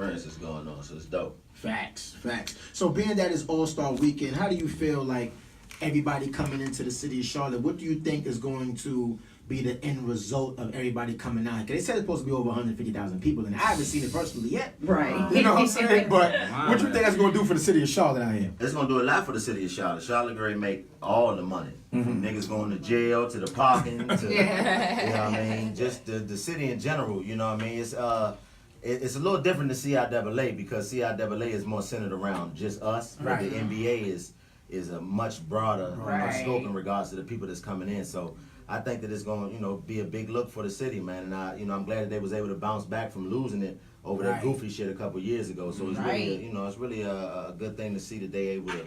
experiences going on, so it's dope. Facts. So being that it's All-Star Weekend, how do you feel like everybody coming into the city of Charlotte? What do you think is going to be the end result of everybody coming out? Because they said it's supposed to be over 150,000 people, and I haven't seen it personally yet. Right. You know what I'm saying? But what do you think that's going to do for the city of Charlotte out here? It's going to do a lot for the city of Charlotte. Charlotte going to make all the money. From niggas going to jail to the parking to, you know what I mean? Just the city in general, you know what I mean? It's a little different than CIAA because CIAA is more centered around just us. Right. The NBA is a much broader scope in regards to the people that's coming in. So I think that it's going to, be a big look for the city, man. And I'm glad that they was able to bounce back from losing it over that goofy shit a couple years ago. So it's really, it's really a good thing to see that they able to,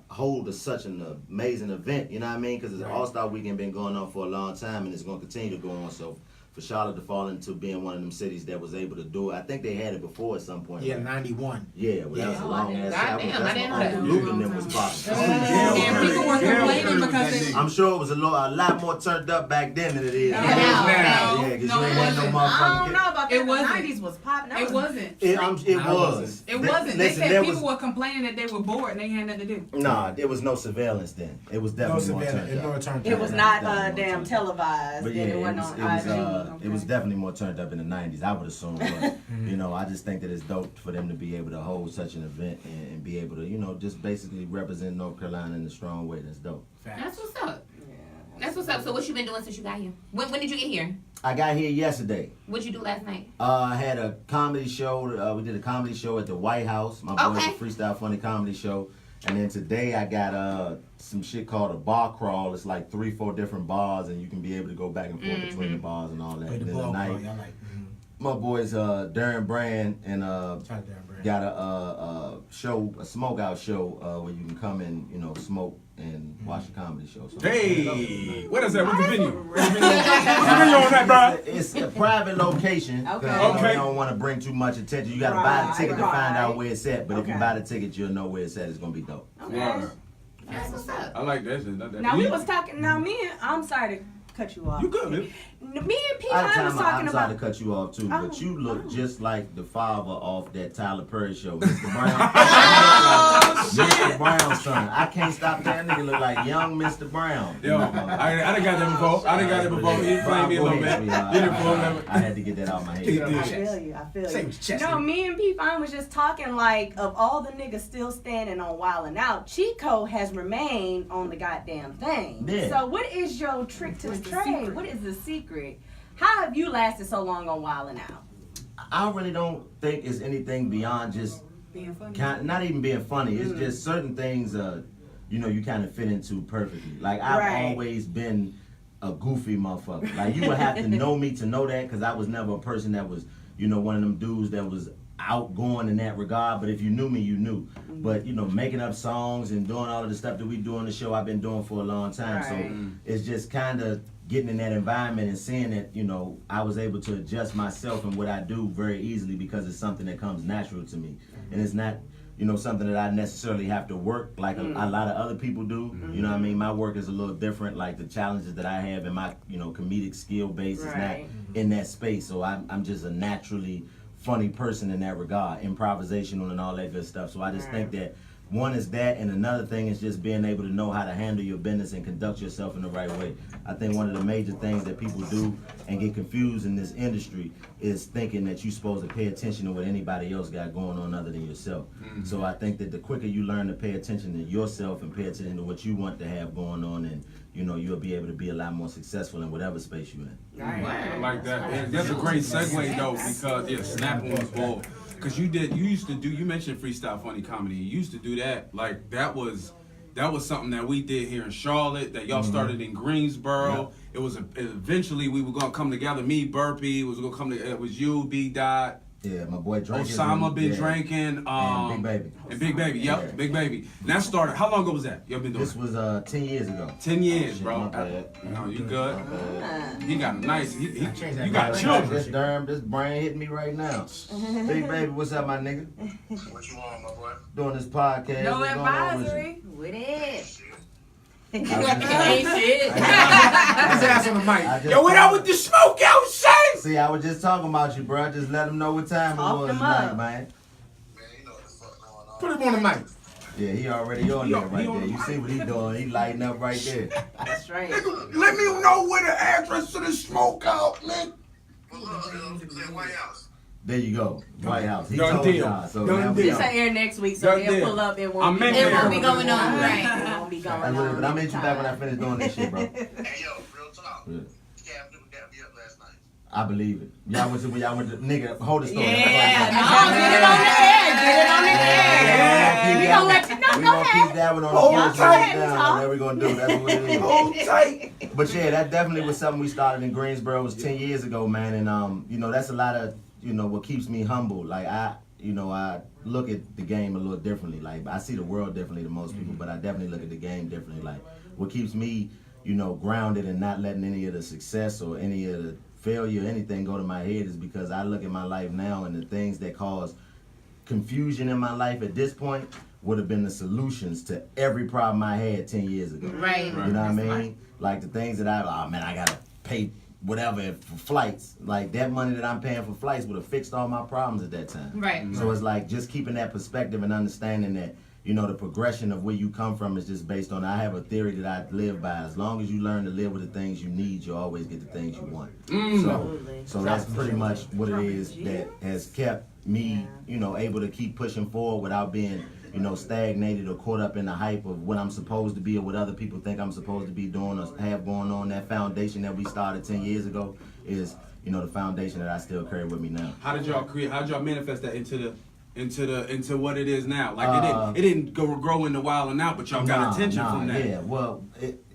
hold such an amazing event. You know what I mean? Because the All-Star Weekend been going on for a long time, and it's going to continue to go on. So for Charlotte to fall into being one of them cities that was able to do it, I think they had it before at some point. Yeah, 91. Yeah, well, that was a long ass Goddamn, I didn't know that. Luke and them was popping. And people were complaining because I'm sure it was a lot more turned up back then than it is now. now. Yeah, because you ain't had no motherfucking. I don't know about that. It wasn't. The 90s was popping. It wasn't. It was. It wasn't. They Listen, said people were complaining that they were bored and they had nothing to do. Nah, there was no surveillance then. It was definitely more turned up. It was not damn televised. But yeah, it wasn't on IG. it was definitely more turned up in the 90s, I would assume. But, I just think that it's dope for them to be able to hold such an event and be able to, just basically represent North Carolina in a strong way. That's dope. That's what's up. That's what's up. So what you been doing since you got here? When did you get here? I got here yesterday. What'd you do last night? I had a comedy show. We did a comedy show at the White House. My boys, a freestyle funny comedy show. And then today I got some shit called a bar crawl. It's like 3-4 different bars, and you can be able to go back and forth between the bars and all that. And then tonight, my boys Darren Brand and got a show, a smoke out show where you can come and smoke and watch a comedy show. So hey, what is that? What's the venue? What's the venue on that, bro? It's a private location. Okay. You don't want to bring too much attention. You got to buy the ticket to find out where it's at. But if you buy the ticket, you'll know where it's at. It's gonna be dope. Okay. That's what's up. I like that shit. Now we was talking. Now I'm sorry to cut you off. You good, man? Me and P. I was talking I'm about. sorry to cut you off too, but you look just like the father off that Tyler Perry show, Mr. Brown. Mr. Brown's son. I can't stop that nigga look like young Mr. Brown. Yo, I done got that before. He played me a little bit. I had to get that out of my head. I feel you. No, me and P. was just talking like of all the niggas still standing on Wildin' Out, Chico has remained on the goddamn thing. Yeah. So what is your trick to the trade? What is the secret? How have you lasted so long on Wildin' Out? I really don't think it's anything beyond just Being funny. not even being funny. It's just certain things you kind of fit into perfectly. Like I've always been a goofy motherfucker. Like you would have to know me to know that, because I was never a person that was one of them dudes that was outgoing in that regard. But if you knew me, you knew. But making up songs and doing all of the stuff that we do on the show, I've been doing for a long time. So it's just kind of getting in that environment and seeing that I was able to adjust myself and what I do very easily, because it's something that comes natural to me, and it's not something that I necessarily have to work like a lot of other people do. You know what I mean? My work is a little different. Like the challenges that I have in my comedic skill base is not in that space. So I'm just a naturally funny person in that regard, improvisational and all that good stuff. So I just think that one is that, and another thing is just being able to know how to handle your business and conduct yourself in the right way. I think one of the major things that people do and get confused in this industry is thinking that you're supposed to pay attention to what anybody else got going on other than yourself. So I think that the quicker you learn to pay attention to yourself and pay attention to what you want to have going on, and you'll be able to be a lot more successful in whatever space you're in. I like that. And that's a great segue though, because snap on the ball. Because you mentioned freestyle funny comedy. You used to do that. Like that was something that we did here in Charlotte, that y'all started in Greensboro. It was eventually we were gonna come together. Me, Burpee, was gonna come together. It was you, B. Dot. Yeah, my boy drinking. Osama been drinking. And Big Baby. And Big Baby, yep, Big Baby. And that started, how long ago was that? Y'all been doing This was 10 years ago. 10 years, bro. My bad. No, you good? He got a nice, you that got children. This brain hitting me right now. Big Baby, what's up, my nigga? What you want, my boy? Doing this podcast. No What's going on with you? advisory. With it. Ain't shit. His ass on the mic. Yo, what up with the smoke outside? See, I was just talking about you, bro. Just let them know what time Talk it was them tonight, up. man. Man, you know what the fuck going on. Put him on the mic. Yeah, he already on He there on- right he on there. the You see what he doing? He lighting up right there. That's right. Let me know where the address to the smokeout, man. Well, look, say White House. There you go. White House. He Done told deal. y'all. So Done now deal. we This ain't air next week, so Done they'll deal. pull up. It I'm won't be making It won't be it. going on, It right? won't be going But on. I'll meet you back when I finish doing this shit, bro. Hey, yo, real talk. Yeah. Cam Newton got me up last night. I believe it. Y'all went to nigga, hold the story. Yeah, no, get it on the air. Get it on the air. We gonna let you know. We Go gonna ahead. keep that one on Hold the first tight. down. That's what we gonna do. That's what it is. Hold tight. But yeah, that definitely was something we started in Greensboro. It was 10 years ago, man. And you know, that's a lot of, you know, what keeps me humble. Like I look at the game a little differently. Like I see the world differently than most people, but I definitely look at the game differently. Like what keeps me, you know, grounded and not letting any of the success or any of the failure or anything go to my head is because I look at my life now and the things that cause confusion in my life at this point would have been the solutions to every problem I had 10 years ago. Right. You know what I mean? Like the things that I gotta pay whatever for flights. Like that money that I'm paying for flights would have fixed all my problems at that time. Right. So it's like just keeping that perspective and understanding that, you know, the progression of where you come from is just based on, I have a theory that I live by. As long as you learn to live with the things you need, you always get the things you want. So that's pretty much what it is that has kept me, you know, able to keep pushing forward without being, you know, stagnated or caught up in the hype of what I'm supposed to be or what other people think I'm supposed to be doing or have going on. That foundation that we started 10 years ago is, you know, the foundation that I still carry with me now. How did y'all manifest that into what it is now? Like it didn't grow into Wild and Out, but y'all got attention from that. Yeah, well,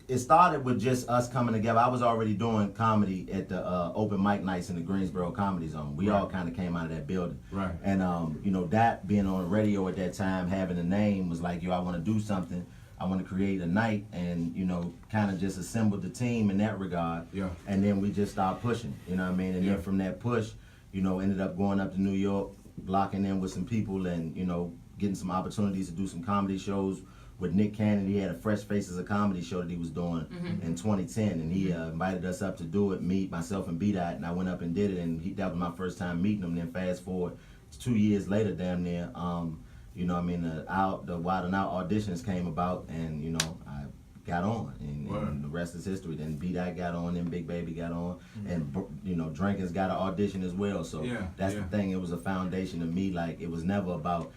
it started with just us coming together. I was already doing comedy at the open mic nights in the Greensboro Comedy Zone. We all kind of came out of that building. Right. And, you know, that being on the radio at that time, having a name was like, yo, I want to do something. I want to create a night and, you know, kind of just assembled the team in that regard. Yeah. And then we just started pushing, you know what I mean? And Yeah. then from that push, you know, ended up going up to New York, locking in with some people and, you know, getting some opportunities to do some comedy shows with Nick Cannon. He had a Fresh Faces of Comedy show that he was doing in 2010, and he invited us up to do it, myself and B-Dot, and I went up and did it, and that was my first time meeting him. Then fast forward 2 years later, damn near, you know what I mean, the Wild and Out auditions came about, and, you know, I got on, and the rest is history. Then B-Dot got on, then Big Baby got on, and, you know, Drinkin's got an audition as well, so that's the thing. It was a foundation of me. Like, it was never about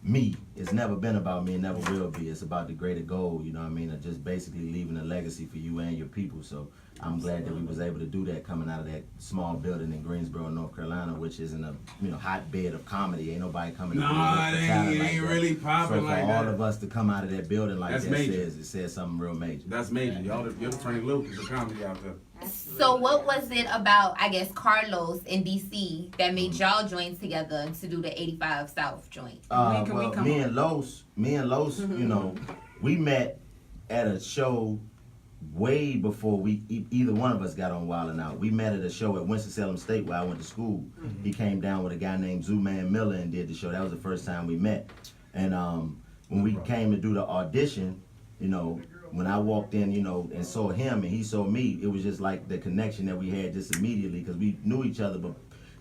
me. It's never been about me and never will be. It's about the greater goal, you know what I mean, of just basically leaving a legacy for you and your people. So I'm glad that we was able to do that coming out of that small building in Greensboro, North Carolina, which isn't a, you know, hotbed of comedy. Ain't nobody coming to Nah, it ain't really popping so like for that. all of us to come out of that building like That's that major. it says something real major. That's major. You're the Frank Lucas of comedy out there. So what was it about, I guess, Carlos in DC that made y'all join together to do the 85 South joint? Well, me and Los, you know, we met at a show way before either one of us got on Wild and Out. We met at a show at Winston-Salem State where I went to school. He came down with a guy named Zooman Miller and did the show. That was the first time we met. And when we came to do the audition, you know, when I walked in, you know, and saw him and he saw me, it was just like the connection that we had just immediately because we knew each other. But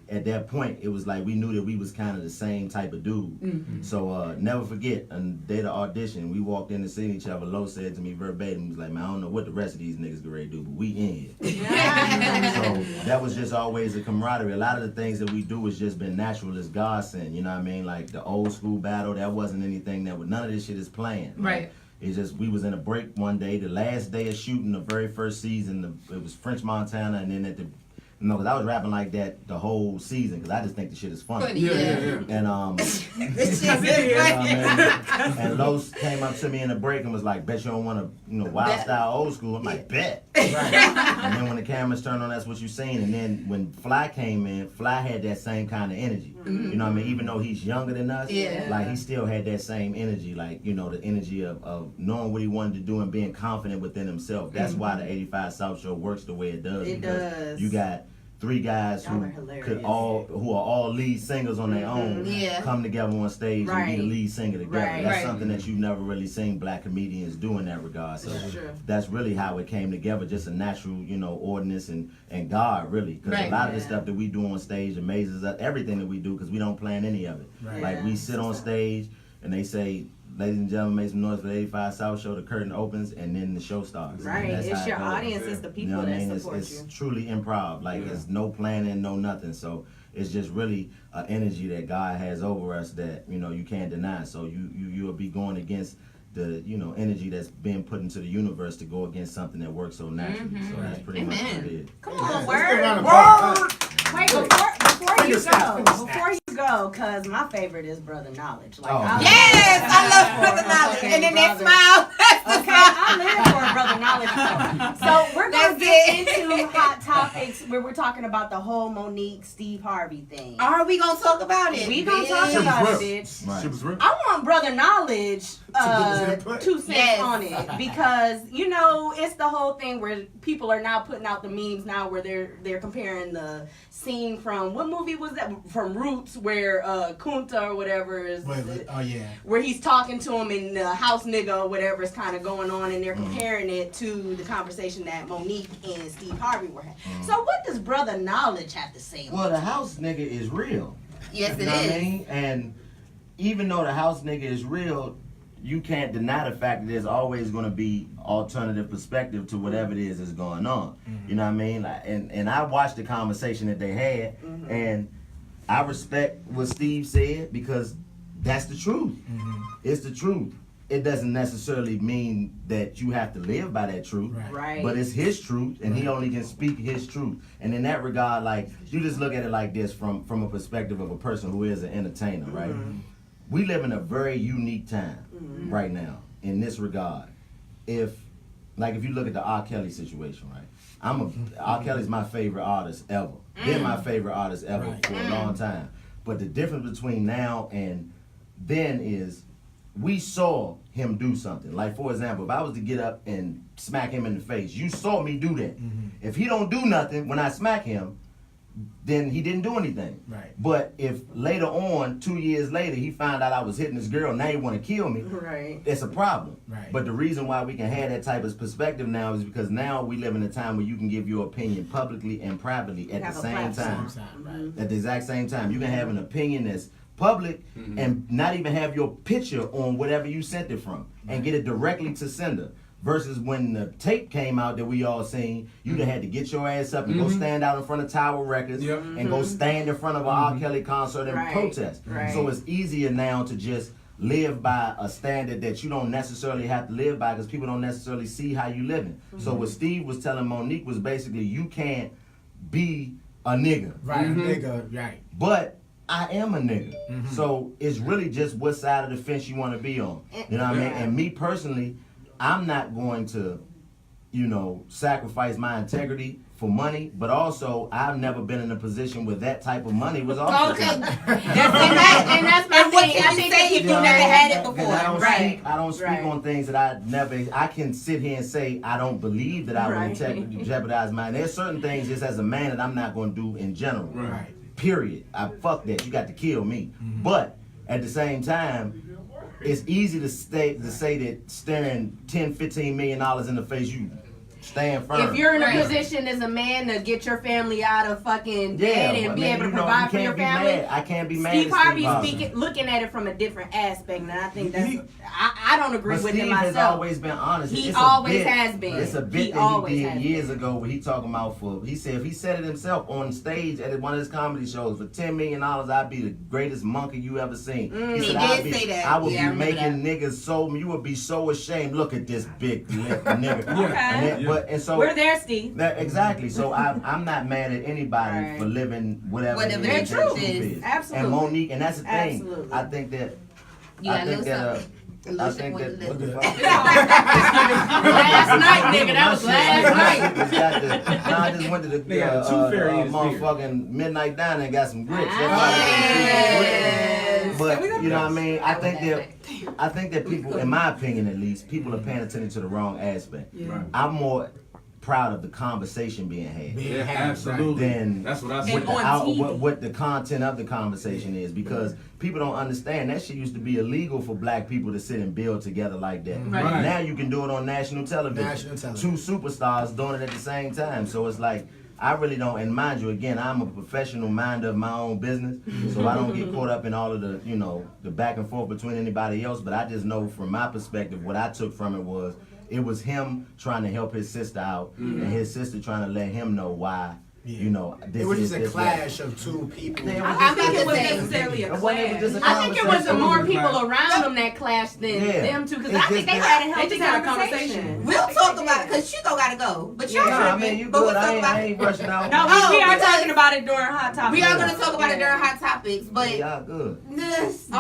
at that point, it was like we knew that we was kind of the same type of dude. So never forget, on the day of the audition, we walked in and seen each other. Lo said to me verbatim, he was like, man, I don't know what the rest of these niggas get ready to do, but we in here. So that was just always a camaraderie. A lot of the things that we do has just been natural as God sent, you know what I mean? Like the old school battle, that wasn't anything none of this shit is planned. Right. It's just, we was in a break one day, the last day of shooting the very first season, it was French Montana, and then at the, you know, because I was rapping like that the whole season, because I just think the shit is funny. Yeah. And and Los came up to me in the break and was like, bet you don't want to, you know, wild style old school. I'm like, bet. And then when the cameras turned on, that's what you seen. And then when Fly came in, Fly had that same kind of energy. You know what I mean? Even though he's younger than us, like he still had that same energy, like, you know, the energy of knowing what he wanted to do and being confident within himself. That's why the 85 South Show works the way it does. It does. You got, three guys Y'all are who hilarious. who are all lead singers on their own Yeah. come together on stage and be the lead singer together. Right. That's Right. something that you've never really seen black comedians do in that regard. So That's true. that's really how it came together, just a natural, ordinance and God really. Because Right. a lot of the Yeah. stuff that we do on stage amazes us, everything that we do, because we don't plan any of it. Right. Like we sit on stage and they say, ladies and gentlemen, make some noise for the 85 South Show. The curtain opens and then the show starts. Right. That's It's how it your goes. audience, it's the You people know what I mean? that support It's you. truly improv. Like it's no planning, no nothing. So it's just really an energy that God has over us that you can't deny. So you'll be going against the energy that's being put into the universe to go against something that works so naturally. So that's pretty much what it is. Come on, Let's give a word. round of applause. Wait, before you Snap, go, snap. cause my favorite is Brother Knowledge. Like, Oh, I Yes, I love for Brother Knowledge. fucking And then that brother. smile. Okay, I live for a Brother Knowledge. So we're gonna That's get it. into hot topics where we're talking about the whole Monique Steve Harvey thing. Are we gonna talk about it? We gonna bitch? talk Shit about was it, real. bitch. Right. Shit was real. I want Brother Knowledge input. 2 cents Yes. on it because it's the whole thing where people are now putting out the memes now where they're comparing the scene from what movie was that, from Roots, where Kunta or whatever is Oh yeah. where he's talking to him and the house nigga or whatever is kind of going on, and they're comparing it to the conversation that Monique and Steve Harvey were having. So what does Brother Knowledge have to say? Well, the house nigga is real. Yes, You it know what I is. mean? And even though the house nigga is real, you can't deny the fact that there's always going to be alternative perspective to whatever it is that's going on. You know what I mean? Like, and I watched the conversation that they had, and I respect what Steve said because that's the truth. It's the truth. It doesn't necessarily mean that you have to live by that truth. Right. But it's his truth, and he only can speak his truth. And in that regard, like, you just look at it like this from a perspective of a person who is an entertainer, right? We live in a very unique time right now in this regard. If you look at the R. Kelly situation, right? R. Kelly's my favorite artist ever. Been my favorite artist ever Right. for a long time. But the difference between now and then is we saw him do something. Like, for example, if I was to get up and smack him in the face, you saw me do that. If he don't do nothing when I smack him, then he didn't do anything. Right. But if later on, 2 years later, he found out I was hitting this girl, now he want to kill me, Right. it's a problem. Right. But the reason why we can have that type of perspective now is because now we live in a time where you can give your opinion publicly and privately at Have the a same platform. time. Right. At the exact same time. You can have an opinion that's public and not even have your picture on whatever you sent it from and get it directly to sender. Versus when the tape came out that we all seen, you'd have had to get your ass up and go stand out in front of Tower Records Yep. and go stand in front of an R. Kelly concert and Right. protest. Right. So it's easier now to just live by a standard that you don't necessarily have to live by because people don't necessarily see how you living. So what Steve was telling Monique was basically you can't be a nigga. Right. Nigga. Right. But I am a nigga. So it's really just what side of the fence you want to be on. You know what I mean? Yeah. And me personally, I'm not going to, sacrifice my integrity for money, but also I've never been in a position where that type of money was offered. Okay. And that's my And what thing. I can you think say that if you people- never had it Because before? I don't speak Right. on things that I can sit here and say I don't believe that I Right. would jeopardize mine. There's certain things just as a man that I'm not going to do in general. Right. Period. I fuck that. You got to kill me. But at the same time, it's easy to say that staring $10-15 million in the face, you stand firm. If you're in a Right. position as a man to get your family out of fucking yeah, debt and but be man, able to you know, provide you for your can't be family, mad. I can't be mad Steve at Harvey's Harvey. looking at it from a different aspect, and I think that's I don't agree But with Steve him has myself. always been honest. He It's a always bit- has been. It's a bit He that always he has did years been. ago where he talking about he said if he said it himself on stage at one of his comedy shows, for $10 million I'd be the greatest monkey you ever seen. He I'd did say that. I would Yeah, I be remember making niggas you would be so ashamed. Look at this big lip nigga. Okay. And so We're there, Steve. exactly. So I'm not mad at anybody Right. for living whatever Whatever it is their their truth is. Absolutely. And Monique, and that's the thing. Absolutely. I think that You got a little something. A I little think shit that with what the the lip. fuck? Last night, nigga. That was last night. I just went to the They got a tooth fairy in his beard. motherfucking midnight diner and got some grits. Yes. But you know what I mean? I think that people, in my opinion at least, people are paying attention to the wrong aspect. Right. I'm more proud of the conversation being had. Yeah, absolutely. Then That's what I And said. on TV. what the content of the conversation is, because people don't understand that shit used to be illegal for black people to sit and build together like that. Right. Now you can do it on national television. National television. Two superstars doing it at the same time. So it's like, I really don't, and mind you, again, I'm a professional minder of my own business, so I don't get caught up in all of the, the back and forth between anybody else, but I just know from my perspective, what I took from it was him trying to help his sister out, and his sister trying to let him know why, this It was is just a this clash of two people. Yeah, I think it was Saying- necessarily a It wasn't even clash. just a I think it was the conversation. more It was a people clash. around them that clashed than Yeah. them two, because It's I think just they that- had a healthy conversation. We'll talk about it because Chico gotta go. But y'all Nah, I tripping. mean, you but we'll good. talk I about ain't rushing out. No, Oh, we are because- talking about it during Hot Topics. We are gonna talk about it during Hot Topics, but Y'all good.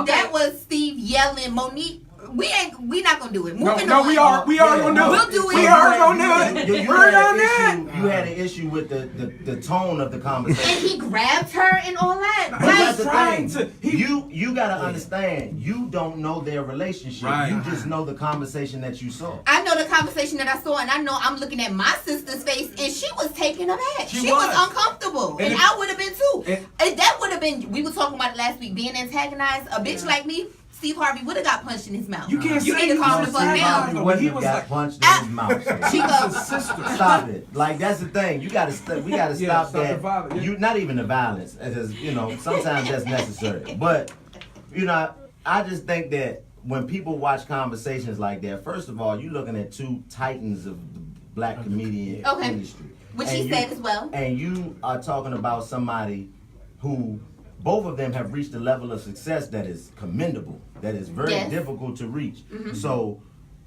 that was Steve yelling. Monique, we not gonna do it. Moving No, on. we are gonna do it. We'll do it. We are gonna do it. You We're had on an that. issue. You had an issue with the tone of the conversation. And he grabbed her and all that. But that's the trying thing. You gotta understand. You don't know their relationship. Right. You just know the conversation that you saw. I know the conversation that I saw, and I know I'm looking at my sister's face, and she was taken aback. She She was was. uncomfortable, And and it- I would have been too. and- And that would have been. We were talking about it last week. Being antagonized, a bitch like me, Steve Harvey would have got punched in his mouth. You can't You say need to he calm was the fuck antagonized, down. You but wouldn't he have was got like, punched in his mouth. so. Chico. That's his sister. Stop it. Like that's the thing. You gotta we gotta Yeah, stop stop the that. violence, yeah. You not even the violence, because sometimes that's necessary. But I just think that when people watch conversations like that, first of all, you're looking at two titans of the black comedian Okay. industry. Which And he you- said as well. And you are talking about somebody who both of them have reached a level of success that is commendable, that is very Yes. difficult to reach. So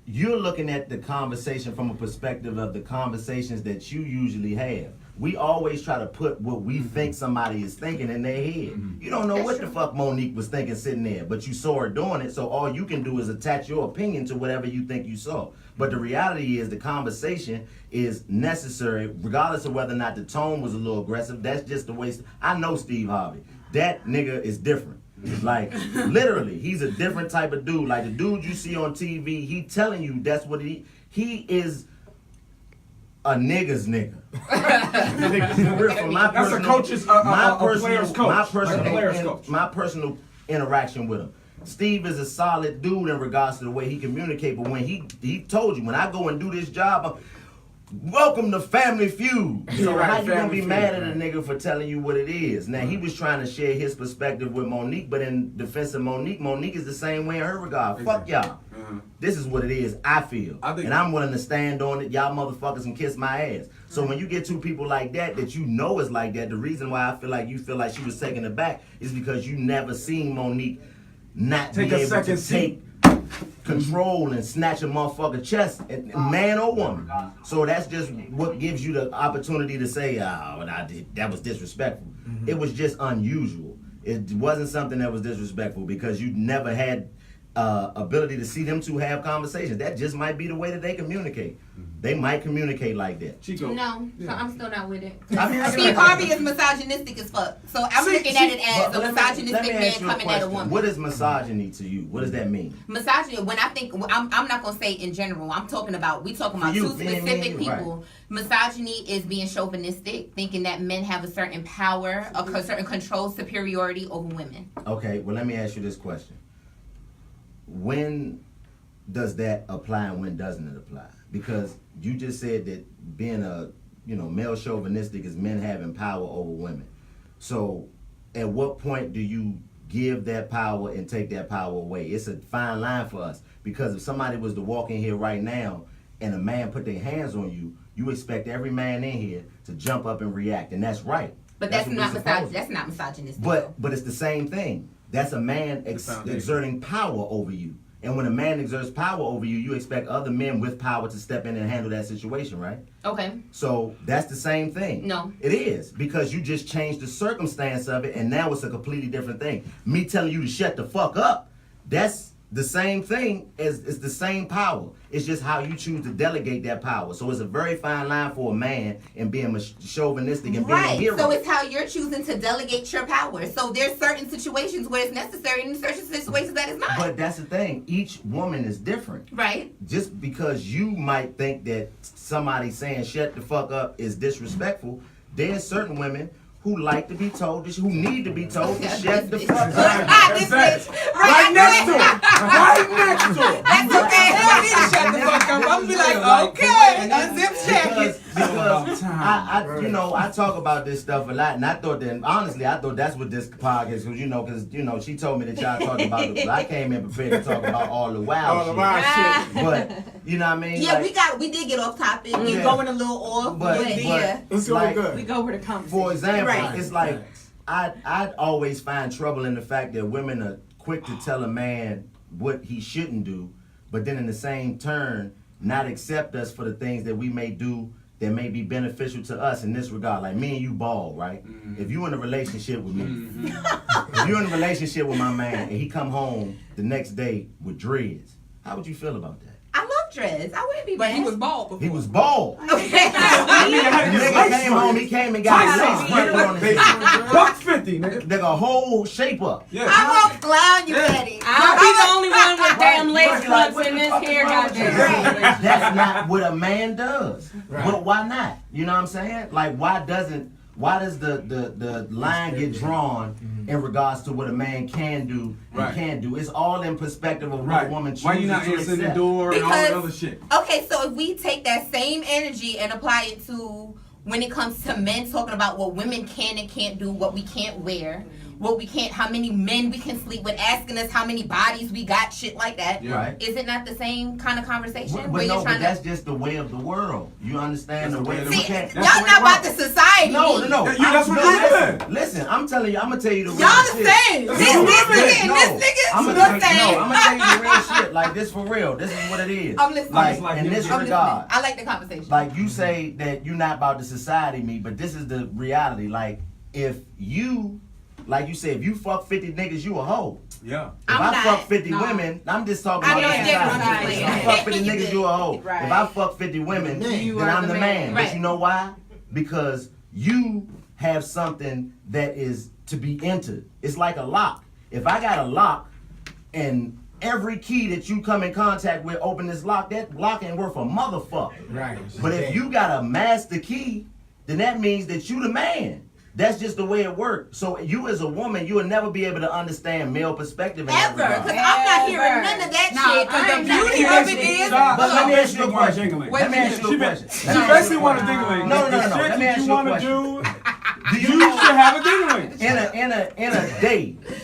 you're looking at the conversation from a perspective of the conversations that you usually have. We always try to put what we think somebody is thinking in their head. You don't know That's what true. the fuck Monique was thinking sitting there, but you saw her doing it, so all you can do is attach your opinion to whatever you think you saw. But the reality is the conversation is necessary, regardless of whether or not the tone was a little aggressive. That's just the way. I know Steve Harvey. That nigga is different. Like, literally, he's a different type of dude. Like, the dude you see on TV, he telling you that's what he is a nigga's nigga. For real, from my That's a personal- coach's, my a personal- player's coach. My Like a personal, player's coach. my personal interaction with him. Steve is a solid dude in regards to the way he communicates, but when he told you, when I go and do this job, welcome to Family Feud. So right, how you gonna Family be Feud, mad at a right. nigga for telling you what it is? Now he was trying to share his perspective with Monique, but in defense of Monique is the same way in her regard. Fuck y'all. This is what it is, I feel. And I'm willing to stand on it. Y'all motherfuckers can kiss my ass. So when you get two people like that you know is like that, the reason why I feel like you feel like she was taken aback is because you never seen Monique not Take be a able second to seat. take control and snatch a motherfucker chest, man or woman. So that's just what gives you the opportunity to say, that was disrespectful. It was just unusual. It wasn't something that was disrespectful because you never had ability to see them two have conversations. That just might be the way that they communicate. They might communicate like that. Chico. No, so I'm still not with it. I mean, Steve Harvey is misogynistic as fuck. So I'm looking at it as a misogynistic man coming at a woman. What is misogyny to you? What does that mean? Misogyny, when I think, I'm not gonna say in general. We talking about For two you, specific me, right. people. Misogyny is being chauvinistic, thinking that men have a certain power, a certain control, superiority over women. Okay, well let me ask you this question. When does that apply and when doesn't it apply? Because you just said that being a male chauvinistic is men having power over women. So at what point do you give that power and take that power away? It's a fine line for us, because if somebody was to walk in here right now and a man put their hands on you, you expect every man in here to jump up and react, and that's right. But that's what not we're supposed to. that's not misogynistic. But it's the same thing. That's a man exerting power over you. And when a man exerts power over you, you expect other men with power to step in and handle that situation, right? Okay. So that's the same thing. No. It is, because you just changed the circumstance of it, and now it's a completely different thing. Me telling you to shut the fuck up, that's the same thing it's the same power. It's just how you choose to delegate that power. So it's a very fine line for a man and being chauvinistic and being a hero. So it's how you're choosing to delegate your power. So there's certain situations where it's necessary and certain situations that it's not. But that's the thing. Each woman is different. Right. Just because you might think that somebody saying shut the fuck up is disrespectful, there's certain women who like to be told, who need to be told to shut the fuck up. This bitch. Right next to it. Right next to it. That's okay. I need to shut the fuck up. I'm be like, okay, unzip jacket. Because I talk about this stuff a lot, and I thought that's what this podcast, because she told me that y'all talked about it, but I came in prepared to talk about all the wild shit. But you know what I mean? Yeah, we did get off topic. You're going a little off, but yeah, it's going good. We go where the conversation. For example, Right. it's like I always find trouble in the fact that women are quick to tell a man what he shouldn't do, but then in the same turn not accept us for the things that we may do that may be beneficial to us in this regard. Like me and you bald, right? Mm-hmm. If you in a relationship with me, if you're in a relationship with my man and he come home the next day with dreads, how would you feel about that? I love dreads. I wouldn't be But mad. he was bald before. He was bald. Okay. The nigga came home, he came and got lace front on his $150, nigga. nigga whole shape up. Yeah. I won't clown you, Eddie. I'll be the only one with damn lace fronts in this hair, goddamn. That's not what a man does. Right. But why not? You know what I'm saying? Like why does the line get drawn in regards to what a man can do and can't do? It's all in perspective of what a woman chooses. Why you not to answering the accept. door and all that other shit? Okay, so if we take that same energy and apply it to when it comes to men talking about what women can and can't do, what we can't wear, what we can't, how many men we can sleep with, asking us how many bodies we got, shit like that. Yeah. Right. Is it not the same kind of conversation? But that's just the way of the world. You understand the way that we See, can't. y'all not about the society. No. That's what you said. Listen, I'm telling you, I'm gonna tell you the real Y'all shit. the same. This nigga and this nigga I'm the gonna same. tell you the real shit. Like this for real. This is what it is. I'm listening. Like in this I'm regard. listening. I like the conversation. Like you say that you're not about the society me, but this is the reality. Like if you, like you said, if you fuck 50 niggas, you a hoe. Yeah. If I'm I not. fuck 50 No. women, I'm just talking I about know the it's different. society. If I fuck 50 You niggas, did. you a hoe. Right. If I fuck 50 women, You then are I'm the the man. man. Right. But you know why? Because you have something that is to be entered. It's like a lock. If I got a lock and every key that you come in contact with open this lock, that lock ain't worth a motherfucker. Right. But if you got a master key, then that means that you the man. That's just the way it works. So you as a woman, you will never be able to understand male perspective in that Ever. regard. Because I'm not hearing none of that shit. Because the beauty of it is. But let me ask you a question. Jingling. Let me ask you a question. She basically want a dingling. No. The shit Let me that ask you you a want to question. do, you should have a dingling.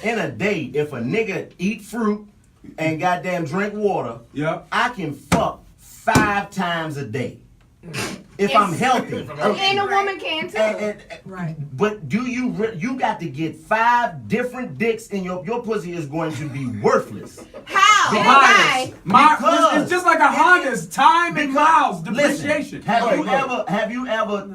In a day, if a nigga eat fruit and goddamn drink water, Yep. I can fuck 5 times a day. If I'm healthy. And a woman can too. Right. But do you got to get 5 different dicks in your pussy is going to be worthless. How? Because- Why? Because- It's just like a Honda. It's time and miles depreciation. Listen, have you ever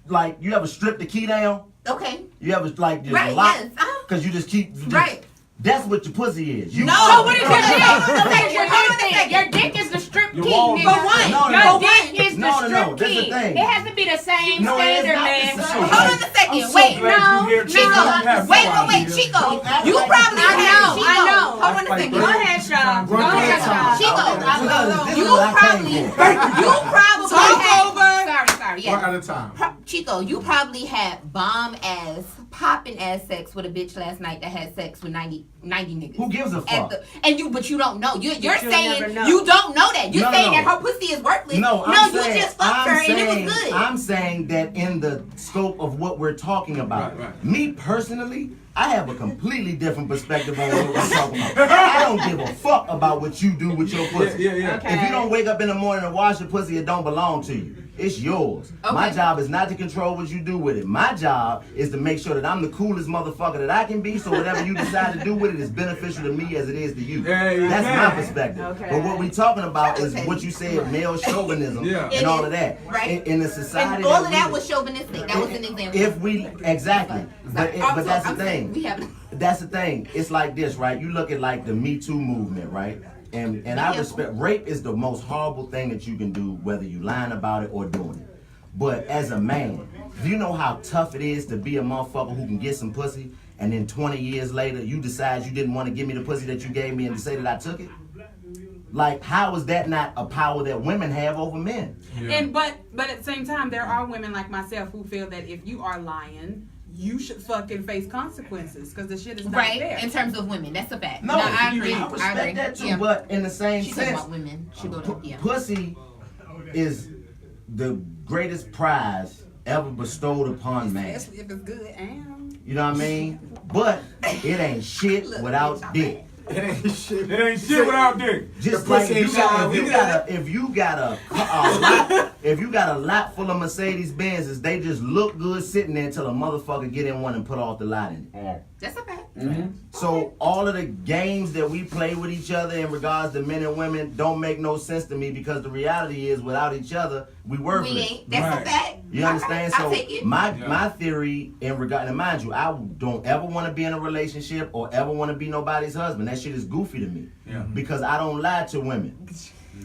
like you ever stripped the key down? Okay. You ever like just Right, lock yes. because you just keep Right. That's what your pussy is. You No, So what is your Hold dick? on a second. Your dick is the strip Your key, walls- nigga. But what? No, Your no. dick is the No, strip that's the key. thing. It has to be the same No, it is standard, not man. the same. Hold on a second. I'm so Wait. glad no, you here, Chico. You have Wait, no wait, idea. Chico. Don't act You like probably you know. Chico. I know. Hold on a Like second. Go ahead, Sean. Go ahead, Sean. Chico. This is You what I came probably. for. You probably. Talk had- over. Sorry. One Yeah. at a time. Chico, you probably had bomb ass, popping ass sex with a bitch last night that had sex with 90 niggas. Who gives a fuck? But you don't know. You're you'll saying never know. you don't know that. You're No, saying no. that her pussy is worthless. No, you just fucked her and it was good. I'm saying that in the scope of what we're talking about. Right. Me personally, I have a completely different perspective on what we're talking about. I don't give a fuck about what you do with your pussy. Yeah. Okay. If you don't wake up in the morning and wash your pussy, it don't belong to you. It's yours. My Okay. job is not to control what you do with it. My job is to make sure that I'm the coolest motherfucker that I can be, so whatever you decide to do with it is beneficial to me as it is to you. Yeah. That's my perspective. Okay. But what we talking about is Okay. what you said, male chauvinism Yeah. and all of that. Right. In the society And all of we that live- was chauvinistic. That was an example. If we exactly, but I'm that's the saying thing. we have. that's the thing. It's like this, right? You look at like the Me Too movement, right? And I respect, rape is the most horrible thing that you can do, whether you lying about it or doing it. But as a man, do you know how tough it is to be a motherfucker who can get some pussy, and then 20 years later you decide you didn't want to give me the pussy that you gave me and to say that I took it? Like, how is that not a power that women have over men? Yeah. But at the same time, there are women like myself who feel that if you are lying, you should fucking face consequences because the shit is not fair. In terms of women, that's a fact. No, I agree. I respect that too, but in the same She sense, about women. She go to, pussy is the greatest prize ever bestowed upon man. Especially if it's good. And You know what I mean? But it ain't shit without dick. It ain't shit. It ain't shit without dick. Just The like pussy if ain't you got a lot full of Mercedes Benzes, they just look good sitting there until a motherfucker get in one and put off the light in it. That's a fact. So all of the games that we play with each other in regards to men and women don't make no sense to me because the reality is without each other we worthless. We ain't. That's a fact. You understand? I'll So take it. my theory in regard, and mind you, I don't ever want to be in a relationship or ever want to be nobody's husband. That shit is goofy to me. Yeah. Because I don't lie to women.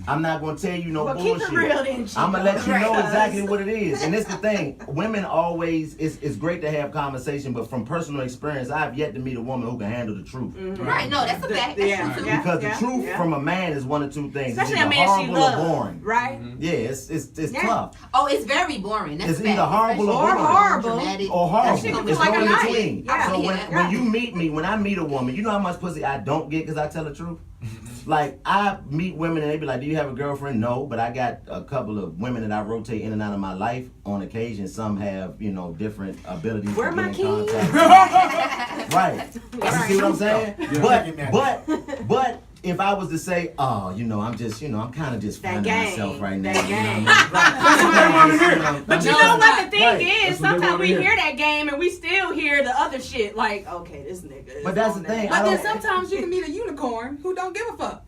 I'm not gonna tell you no Well, bullshit. keep it real then, Chico. I'm gonna let you know Right. exactly what it is. And it's the thing, women always, it's great to have conversation, but from personal experience, I've yet to meet a woman who can handle the truth. Right. No, that's a fact. That's Yeah. true too. Yeah. Because the truth from a man is one of two things. Especially it's a either man she horrible or loves, boring. right? Yeah, it's Yeah. tough. Oh, it's very boring. That's It's a fact. either horrible or Especially horrible. dramatic. Or horrible. shit can It's feel like no a in night. between. Yeah. So Yeah. when you meet me, when I meet a woman, you know how much pussy I don't get because I tell the truth? Like, I meet women and they be like, do you have a girlfriend? No, but I got a couple of women that I rotate in and out of my life on occasion. Some have, different abilities Where to my get in keys? contact. Right. You see what I'm saying? Yeah. But if I was to say, oh, I'm kind of just That finding game. myself right now. That you know game. what I mean? But you know what the thing Right. is? That's what they Sometimes wanna we hear. hear that game and we still hear the other shit. Like, okay, this nigga is But that's on the thing, that. but I then don't- sometimes you can meet a unicorn who don't give a fuck.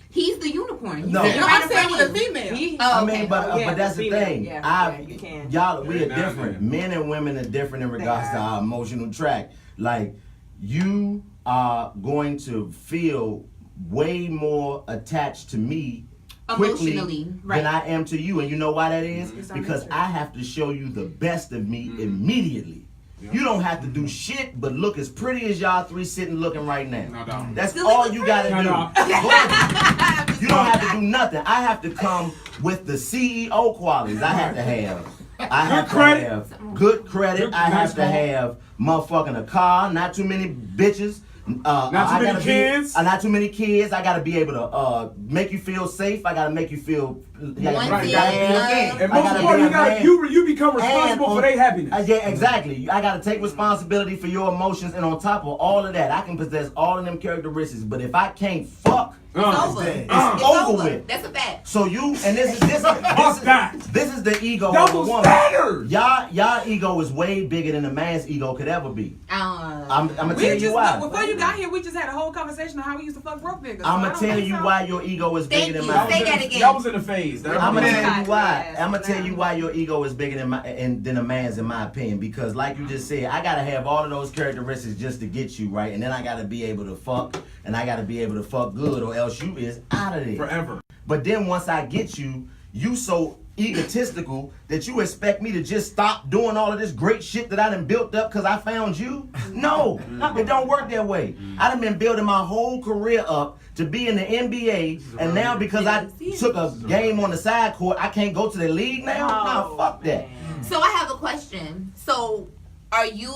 He's the unicorn. He's No. the No, No, I'm saying unicorn. with a female. I okay. mean, but that's the female. thing. Yeah, you can. Y'all, we are Nah, different. man. Men and women are different in regards They to are. our emotional track. Like, you are going to feel way more attached to me quickly Emotionally, than right. I am to you. And you know why that is? It's our Because nature. I have to show you the best of me immediately. You don't have to do shit but look as pretty as y'all three sitting looking right now. No, no. That's Still all look you gotta pretty. do. No, no. You don't have to do nothing. I have to come with the CEO qualities. I have to have. I have credit. to have good credit. Good- I nice have to car. have motherfucking a car. Not too many bitches. Not too I many gotta kids. Not too many kids. I gotta be able to make you feel safe. I gotta make you feel. Wanted, I Right. gotta- And I most gotta of all, be a you man. you become responsible And for their happiness. Yeah, exactly. I gotta take responsibility for your emotions, and on top of all of that, I can possess all of them characteristics. But if I can't fuck, It's over. dead. It's over over. with. That's a fact. so you and this that. this is the ego Double of a woman. standards. Y'all ego is way bigger than a man's ego could ever be. I'm gonna We tell you just why. before you got here, we just had a whole conversation on how we used to fuck broke niggas. I'm So I gonna don't tell think you so. why your ego is Thank bigger than you. mine. Say that again. That was in the phase. That I'm was gonna in the tell phase. you why. Yes, I'm gonna tell now. you why your ego is bigger than a man's, in my opinion. Because, like you just said, I gotta have all of those characteristics just to get you right, and then I gotta be able to fuck, and I gotta be able to fuck good, or else you is out of there. Forever. But then once I get you, you so egotistical that you expect me to just stop doing all of this great shit that I done built up because I found you? No, it don't work that way. I done been building my whole career up to be in the NBA, and now because I took a game on the side court, I can't go to the league now? Nah, fuck that. So I have a question. So are you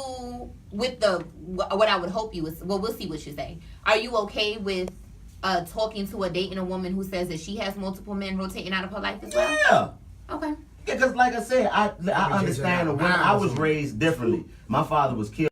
with what I would hope you was, well, we'll see what you say. Are you okay with talking to a dating a woman who says that she has multiple men rotating out of her life as well? Yeah. Okay. Yeah, because like I said, I understand the women. I was raised differently. My father was killed.